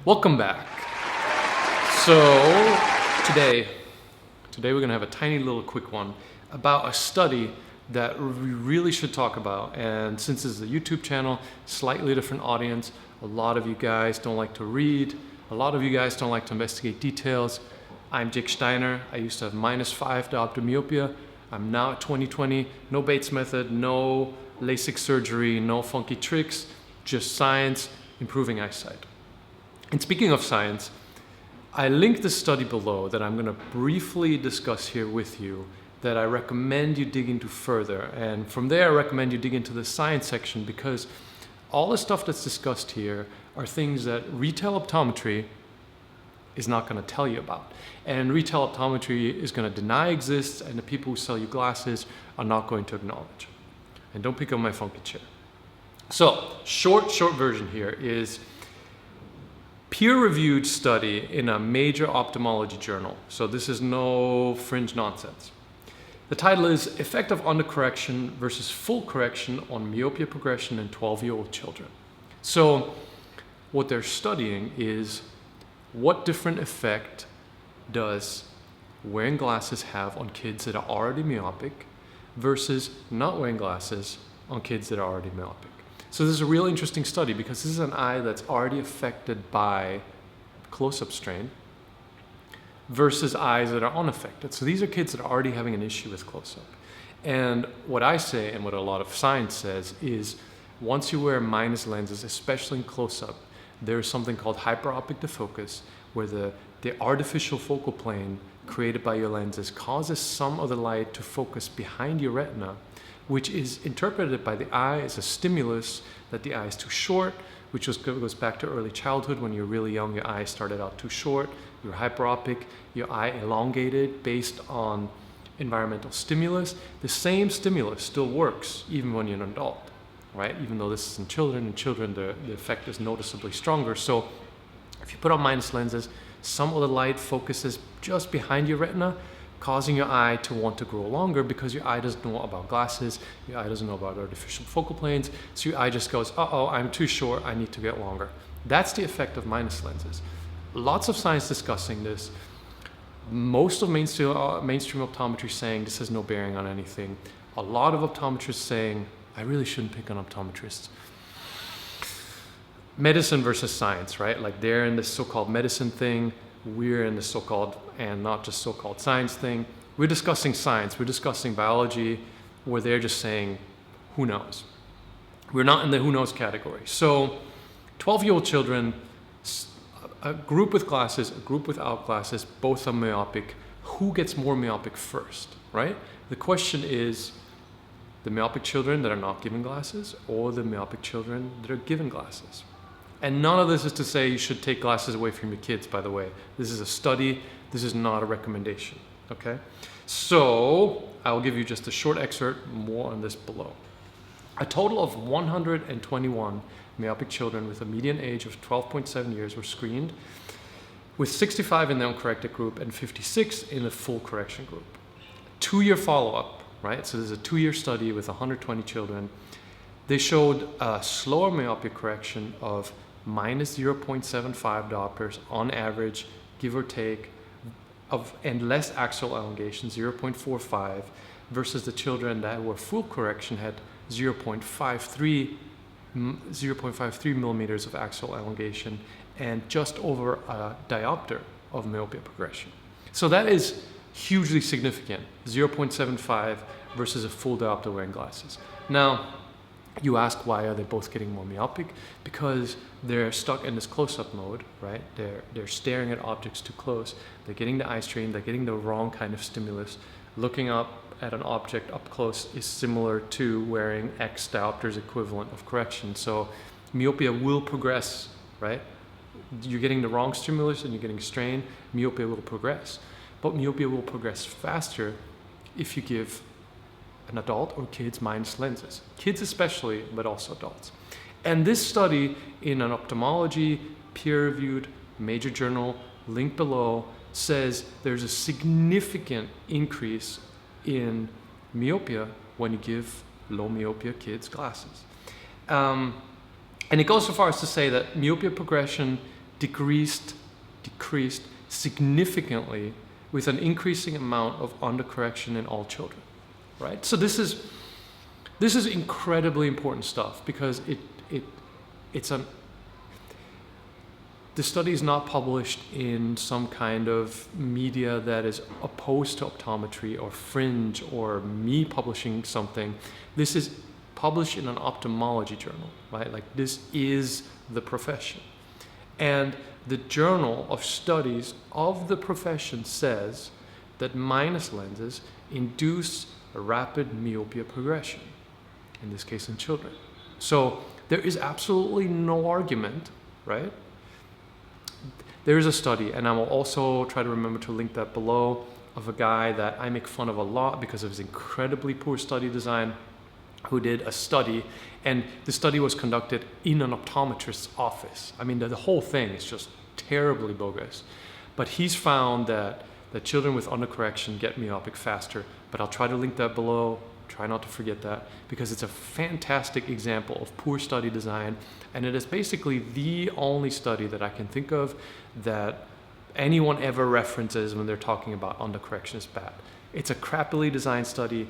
Welcome back. So today we're gonna have a tiny little quick one about a study that we really should talk about. And since this is a YouTube channel, slightly different audience, a lot of you guys don't like to read, a lot of you guys don't like to investigate details. I'm Steiner. I used to have -5 diopter myopia. I'm now at 20/20, no Bates method, no LASIK surgery, no funky tricks, just science, improving eyesight. And speaking of science, I linked the study below that I'm going to briefly discuss here with you that I recommend you dig into further. And from there, I recommend you dig into the science section because all the stuff that's discussed here are things that retail optometry is not going to tell you about. And retail optometry is going to deny exists, and the people who sell you glasses are not going to acknowledge. And don't pick up my funky chair. So, short version here is peer-reviewed study in a major ophthalmology journal. So this is no fringe nonsense. The title is Effect of Undercorrection versus Full Correction on Myopia Progression in 12-year-old Children. So what they're studying is what different effect does wearing glasses have on kids that are already myopic versus not wearing glasses on kids that are already myopic. So this is a real interesting study because this is an eye that's already affected by close-up strain versus eyes that are unaffected. So these are kids that are already having an issue with close-up. And what I say, and what a lot of science says, is once you wear minus lenses, especially in close-up, there's something called hyperopic defocus, where the artificial focal plane created by your lenses causes some of the light to focus behind your retina, which is interpreted by the eye as a stimulus that the eye is too short, which goes back to early childhood. When you're really young, your eye started out too short, you're hyperopic, your eye elongated based on environmental stimulus. The same stimulus still works even when you're an adult, right? Even though this is in children, the effect is noticeably stronger. So if you put on minus lenses, some of the light focuses just behind your retina, causing your eye to want to grow longer because your eye doesn't know about glasses, your eye doesn't know about artificial focal planes, so your eye just goes, uh-oh, I'm too short, I need to get longer. That's the effect of minus lenses. Lots of science discussing this. Most of mainstream optometry saying this has no bearing on anything. A lot of optometrists saying, I really shouldn't pick on optometrists. Medicine versus science, right? Like they're in this so-called medicine thing, we're in the so-called, and not just so-called science thing. We're discussing science, we're discussing biology, where they're just saying, who knows? We're not in the who knows category. So 12-year-old children, a group with glasses, a group without glasses, both are myopic. Who gets more myopic first, right? The question is the myopic children that are not given glasses or the myopic children that are given glasses. And none of this is to say you should take glasses away from your kids, by the way. This is a study. This is not a recommendation, okay? So I'll give you just a short excerpt, more on this below. A total of 121 myopic children with a median age of 12.7 years were screened, with 65 in the uncorrected group and 56 in the full correction group. 2-year follow-up, right? So this is a 2-year study with 120 children. They showed a slower myopia correction of minus 0.75 diopters on average, give or take, and less axial elongation, 0.45, versus the children that were full correction had 0.53 millimeters of axial elongation and just over a diopter of myopia progression. So that is hugely significant, 0.75 versus a full diopter wearing glasses. Now, you ask why are they both getting more myopic? Because they're stuck in this close-up mode, right? They're staring at objects too close. They're getting the eye strain. They're getting the wrong kind of stimulus. Looking up at an object up close is similar to wearing X diopters equivalent of correction. So myopia will progress, right? You're getting the wrong stimulus and you're getting strain. Myopia will progress. But myopia will progress faster if you give an adult or kids minus lenses. Kids especially, but also adults. And this study in an ophthalmology peer-reviewed major journal, linked below, says there's a significant increase in myopia when you give low myopia kids glasses. And it goes so far as to say that myopia progression decreased significantly with an increasing amount of undercorrection in all children, right? So this is incredibly important stuff, because the study is not published in some kind of media that is opposed to optometry or fringe or me publishing something. This is published in an ophthalmology journal, right? Like, this is the profession. And the Journal of Studies of the profession says that minus lenses induce a rapid myopia progression, in this case in children. So there is absolutely no argument, right? There is a study, and I will also try to remember to link that below, of a guy that I make fun of a lot because of his incredibly poor study design, who did a study, and the study was conducted in an optometrist's office. I mean, the whole thing is just terribly bogus. But he's found that children with undercorrection get myopic faster, but I'll try to link that below. Try not to forget that, because it's a fantastic example of poor study design, and it is basically the only study that I can think of that anyone ever references when they're talking about undercorrection is bad. It's a crappily designed study.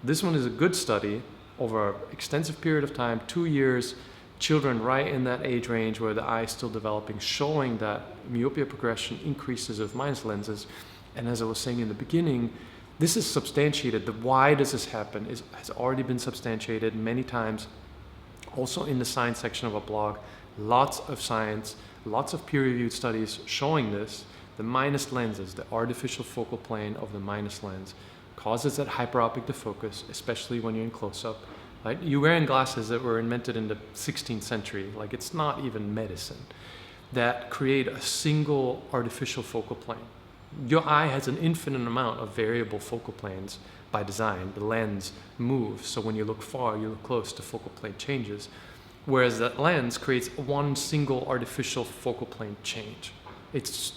This one is a good study over an extensive period of time, 2 years, children right in that age range where the eye is still developing, showing that myopia progression increases with minus lenses. And as I was saying in the beginning, this is substantiated. The why does this happen has already been substantiated many times. Also in the science section of a blog, lots of science, lots of peer-reviewed studies showing this. The minus lenses, the artificial focal plane of the minus lens, causes that hyperopic defocus, especially when you're in close-up. Right? You're wearing glasses that were invented in the 16th century, like it's not even medicine, that create a single artificial focal plane. Your eye has an infinite amount of variable focal planes by design. The lens moves, so when you look far, you look close, the focal plane changes. Whereas that lens creates one single artificial focal plane change. It's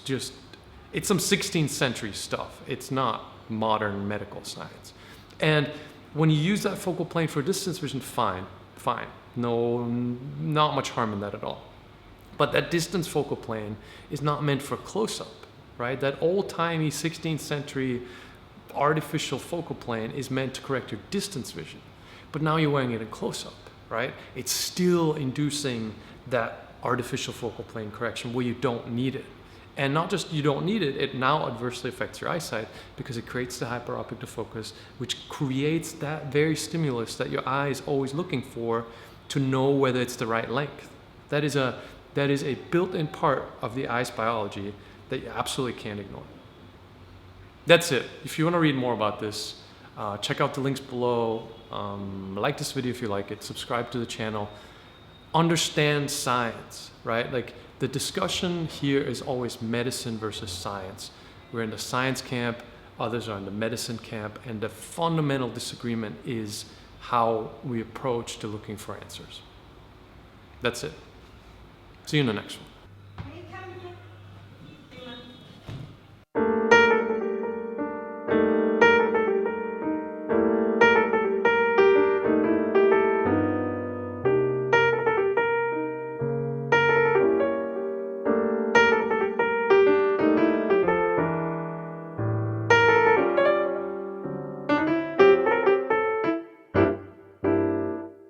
some 16th century stuff. It's not modern medical science. And when you use that focal plane for distance vision, fine. No, not much harm in that at all. But that distance focal plane is not meant for close-up, right? That old-timey 16th century artificial focal plane is meant to correct your distance vision. But now you're wearing it in close-up, right? It's still inducing that artificial focal plane correction where you don't need it. And not just you don't need it, it now adversely affects your eyesight because it creates the hyperopic defocus, which creates that very stimulus that your eye is always looking for to know whether it's the right length. That is a built-in part of the eye's biology that you absolutely can't ignore. That's it. If you want to read more about this, check out the links below. Like this video if you like it. Subscribe to the channel. Understand science, right? Like, the discussion here is always medicine versus science. We're in the science camp, others are in the medicine camp, and the fundamental disagreement is how we approach to looking for answers. That's it. See you in the next one.